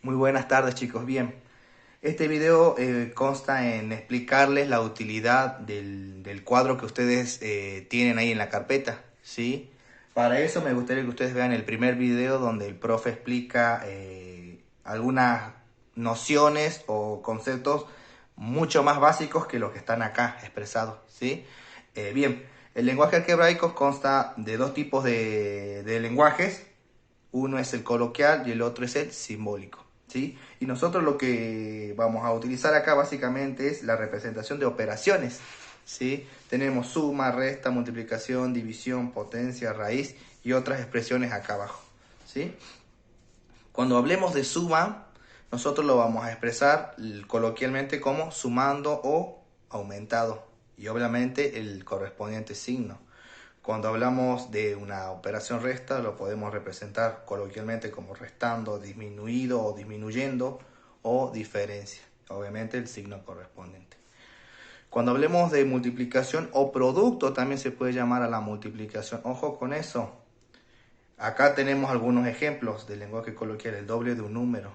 Muy buenas tardes, chicos. Bien, este video consta en explicarles la utilidad del cuadro que ustedes tienen ahí en la carpeta, ¿sí? Para eso me gustaría que ustedes vean el primer video donde el profe explica algunas nociones o conceptos mucho más básicos que los que están acá expresados, ¿sí? Bien, el lenguaje algebraico consta de dos tipos de lenguajes. Uno es el coloquial y el otro es el simbólico, ¿sí? Y nosotros lo que vamos a utilizar acá básicamente es la representación de operaciones, ¿sí? Tenemos suma, resta, multiplicación, división, potencia, raíz y otras expresiones acá abajo, ¿sí? Cuando hablemos de suma, nosotros lo vamos a expresar coloquialmente como sumando o aumentado y obviamente el correspondiente signo. Cuando hablamos de una operación resta, lo podemos representar coloquialmente como restando, disminuido o disminuyendo o diferencia. Obviamente el signo correspondiente. Cuando hablemos de multiplicación o producto, también se puede llamar a la multiplicación. Ojo con eso. Acá tenemos algunos ejemplos del lenguaje coloquial, el doble de un número.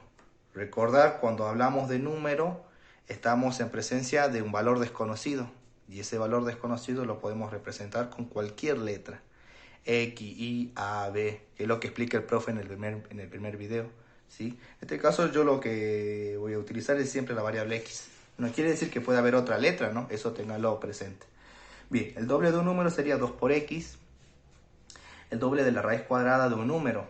Recordar, cuando hablamos de número, estamos en presencia de un valor desconocido. Y ese valor desconocido lo podemos representar con cualquier letra. X, Y, A, B, que es lo que explica el profe en el primer video, ¿sí? En este caso yo lo que voy a utilizar es siempre la variable X. No quiere decir que pueda haber otra letra, ¿no? Eso ténganlo presente. Bien, el doble de un número sería 2 por X. El doble de la raíz cuadrada de un número.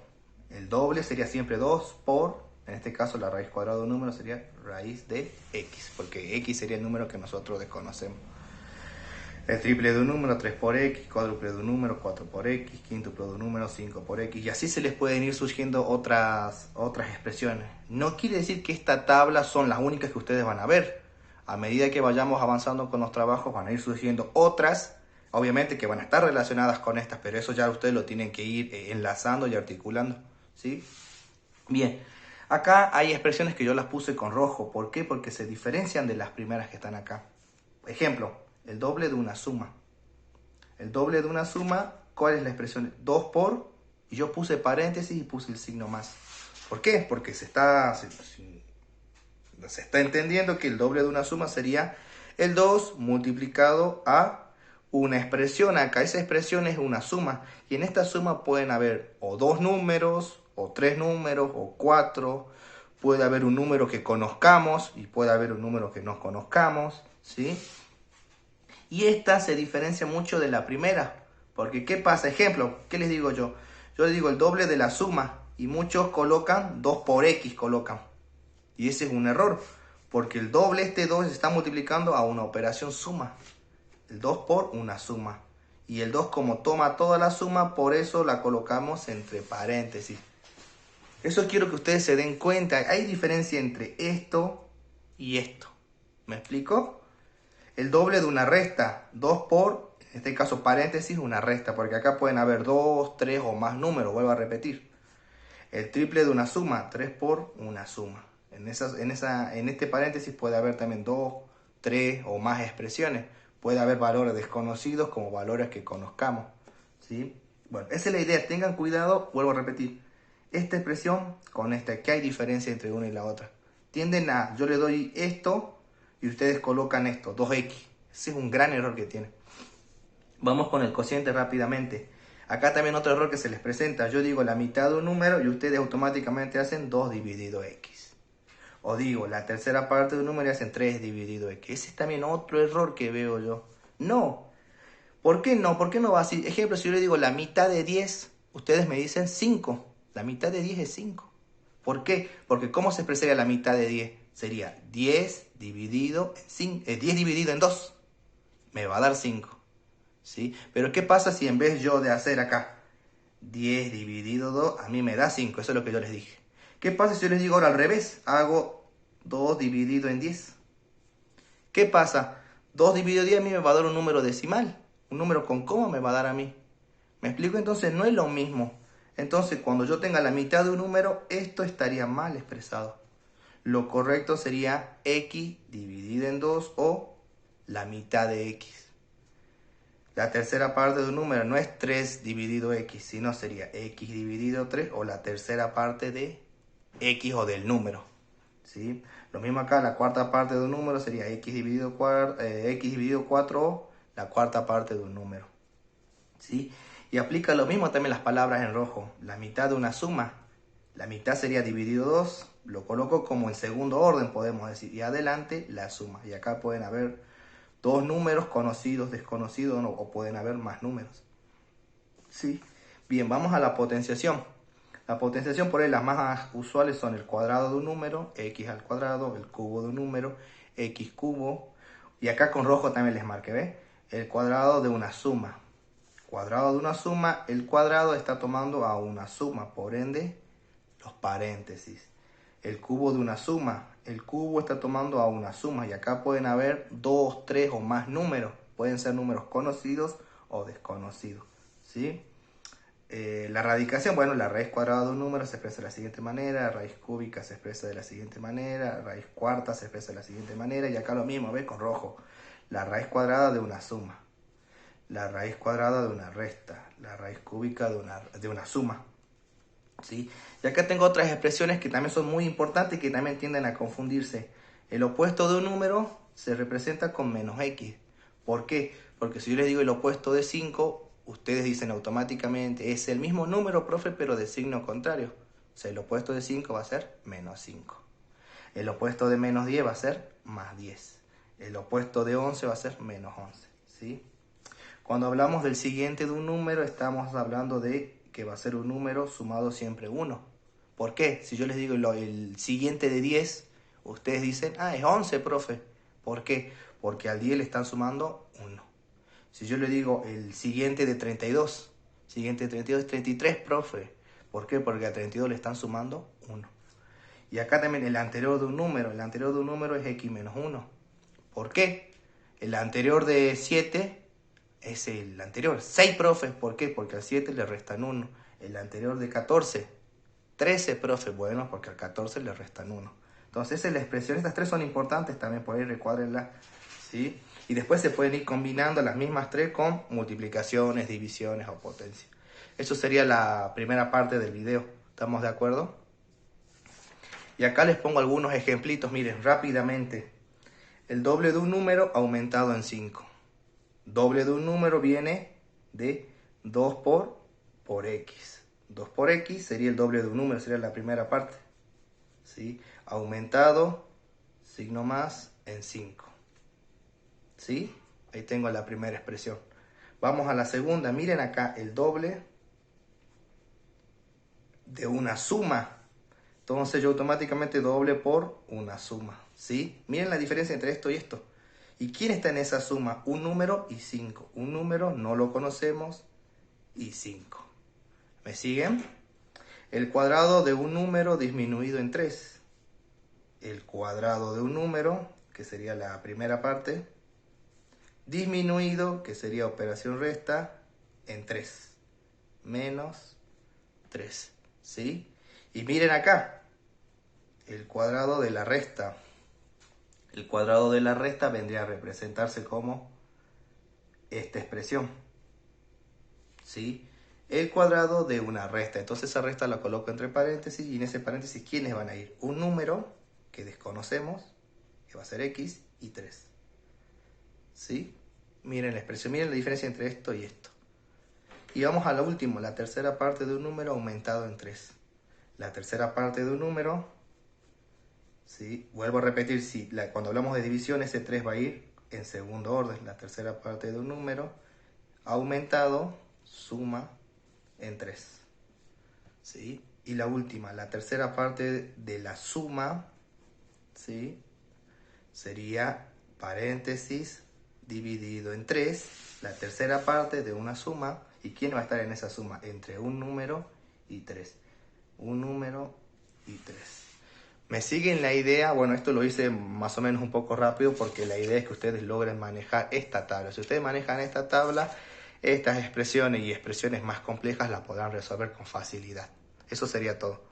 El doble sería siempre 2 por, en este caso la raíz cuadrada de un número sería raíz de X, porque X sería el número que nosotros desconocemos. El triple de un número, 3 por X, cuádruple de un número, 4 por X, quíntuple de un número, 5 por X, y así se les pueden ir surgiendo otras expresiones. No quiere decir que esta tabla son las únicas que ustedes van a ver. A medida que vayamos avanzando con los trabajos van a ir surgiendo otras, obviamente que van a estar relacionadas con estas, pero eso ya ustedes lo tienen que ir enlazando y articulando, ¿sí? Bien, acá hay expresiones que yo las puse con rojo. ¿Por qué? Porque se diferencian de las primeras que están acá. Ejemplo, el doble de una suma. El doble de una suma, ¿cuál es la expresión? 2 por, y yo puse paréntesis y puse el signo más. ¿Por qué? Porque se está entendiendo que el doble de una suma sería el 2 multiplicado a una expresión. Acá esa expresión es una suma. Y en esta suma pueden haber o dos números, o tres números, o cuatro. Puede haber un número que conozcamos y puede haber un número que no conozcamos, ¿sí? Y esta se diferencia mucho de la primera. Porque, ¿qué pasa? Ejemplo, ¿qué les digo yo? Yo les digo el doble de la suma. Y muchos colocan 2 por X, colocan. Y ese es un error. Porque el doble, este 2 se está multiplicando a una operación suma. El 2 por una suma. Y el 2 como toma toda la suma, por eso la colocamos entre paréntesis. Eso quiero que ustedes se den cuenta. Hay diferencia entre esto y esto. ¿Me explico? El doble de una resta, 2 por, en este caso paréntesis, una resta, porque acá pueden haber 2, 3 o más números, vuelvo a repetir. El triple de una suma, 3 por una suma. En este paréntesis puede haber también 2, 3 o más expresiones. Puede haber valores desconocidos como valores que conozcamos, ¿sí? Bueno, esa es la idea, tengan cuidado, vuelvo a repetir. Esta expresión con esta, que hay diferencia entre una y la otra. Tienden a, yo le doy esto y ustedes colocan esto, 2x. Ese es un gran error que tienen. Vamos con el cociente rápidamente. Acá también otro error que se les presenta. Yo digo la mitad de un número y ustedes automáticamente hacen 2 dividido x. O digo la tercera parte de un número y hacen 3 dividido x. Ese es también otro error que veo yo. No. ¿Por qué no? ¿Por qué no va así? Ejemplo, si yo le digo la mitad de 10, ustedes me dicen 5. La mitad de 10 es 5. ¿Por qué? Porque ¿cómo se expresaría la mitad de 10? Sería 10 dividido en 5, 10 dividido en 2. Me va a dar 5. ¿Sí? Pero ¿qué pasa si en vez yo de hacer acá 10 dividido 2, a mí me da 5? Eso es lo que yo les dije. ¿Qué pasa si yo les digo ahora al revés? Hago 2 dividido en 10. ¿Qué pasa? 2 dividido 10 a mí me va a dar un número decimal. Un número con coma me va a dar a mí. ¿Me explico? Entonces no es lo mismo. Entonces cuando yo tenga la mitad de un número, esto estaría mal expresado. Lo correcto sería x dividido en 2 o la mitad de x. La tercera parte de un número no es 3 dividido x, sino sería x dividido 3 o la tercera parte de X o del número, ¿sí? Lo mismo acá, la cuarta parte de un número sería X dividido 4 o la cuarta parte de un número, ¿sí? Y aplica lo mismo también las palabras en rojo. La mitad de una suma, la mitad sería dividido 2, lo coloco como en segundo orden, podemos decir, y adelante la suma. Y acá pueden haber dos números conocidos, desconocidos, o pueden haber más números, ¿sí? Bien, vamos a la potenciación. La potenciación, por ahí las más usuales son el cuadrado de un número, x al cuadrado, el cubo de un número, x cubo. Y acá con rojo también les marqué, ¿ves? El cuadrado de una suma. Cuadrado de una suma, el cuadrado está tomando a una suma, por ende, los paréntesis. El cubo de una suma, el cubo está tomando a una suma. Y acá pueden haber 2, 3 o más números. Pueden ser números conocidos o desconocidos, ¿sí? La radicación, bueno, la raíz cuadrada de un número se expresa de la siguiente manera, la raíz cúbica se expresa de la siguiente manera, la raíz cuarta se expresa de la siguiente manera, y acá lo mismo, ¿ves? Con rojo, la raíz cuadrada de una suma, la raíz cuadrada de una resta, la raíz cúbica de una suma, ¿sí? Y acá tengo otras expresiones que también son muy importantes y que también tienden a confundirse. El opuesto de un número se representa con menos x. ¿Por qué? Porque si yo les digo el opuesto de 5, ustedes dicen automáticamente, es el mismo número, profe, pero de signo contrario. O sea, el opuesto de 5 va a ser menos 5. El opuesto de menos 10 va a ser más 10. El opuesto de 11 va a ser menos 11, ¿sí? Cuando hablamos del siguiente de un número, estamos hablando de que va a ser un número sumado siempre 1. ¿Por qué? Si yo les digo el siguiente de 10, ustedes dicen, ah, es 11, profe. ¿Por qué? Porque al 10 le están sumando 1. Si yo le digo el siguiente de 32, siguiente de 32 es 33, profe. ¿Por qué? Porque a 32 le están sumando 1. Y acá también el anterior de un número, el anterior de un número es x menos 1. ¿Por qué? El anterior de 7 es el anterior. 6, profe. ¿Por qué? Porque al 7 le restan 1. El anterior de 14, 13, profe. Bueno, porque al 14 le restan 1. Entonces, esa es la expresión. Estas tres son importantes también, por ahí recuádrenlas, ¿sí? Y después se pueden ir combinando las mismas tres con multiplicaciones, divisiones o potencia. Eso sería la primera parte del video. ¿Estamos de acuerdo? Y acá les pongo algunos ejemplitos, miren, rápidamente. El doble de un número aumentado en 5. Doble de un número viene de 2 por x. 2 por x sería el doble de un número, sería la primera parte, ¿sí? Aumentado, signo más, en 5. ¿Sí? Ahí tengo la primera expresión. Vamos a la segunda. Miren acá, el doble de una suma. Entonces yo automáticamente doble por una suma, ¿sí? Miren la diferencia entre esto y esto. ¿Y quién está en esa suma? Un número y 5. Un número no lo conocemos y 5. ¿Me siguen? El cuadrado de un número disminuido en 3. El cuadrado de un número, que sería la primera parte, disminuido, que sería operación resta, en 3. Menos 3, ¿sí? Y miren acá, el cuadrado de la resta. El cuadrado de la resta vendría a representarse como esta expresión, ¿sí? El cuadrado de una resta. Entonces esa resta la coloco entre paréntesis, y en ese paréntesis, ¿quiénes van a ir? Un número que desconocemos, que va a ser x, y 3. ¿Sí? Miren la expresión, miren la diferencia entre esto y esto. Y vamos a lo último, la tercera parte de un número aumentado en 3. La tercera parte de un número, ¿sí? Vuelvo a repetir, cuando hablamos de división, ese 3 va a ir en segundo orden. La tercera parte de un número aumentado, suma en 3. ¿Sí? Y la última, la tercera parte de la suma, ¿sí? Sería paréntesis dividido en 3, la tercera parte de una suma. ¿Y quién va a estar en esa suma? Entre un número y 3. Un número y 3. ¿Me siguen la idea? Bueno, esto lo hice más o menos un poco rápido porque la idea es que ustedes logren manejar esta tabla. Si ustedes manejan esta tabla, estas expresiones y expresiones más complejas las podrán resolver con facilidad. Eso sería todo.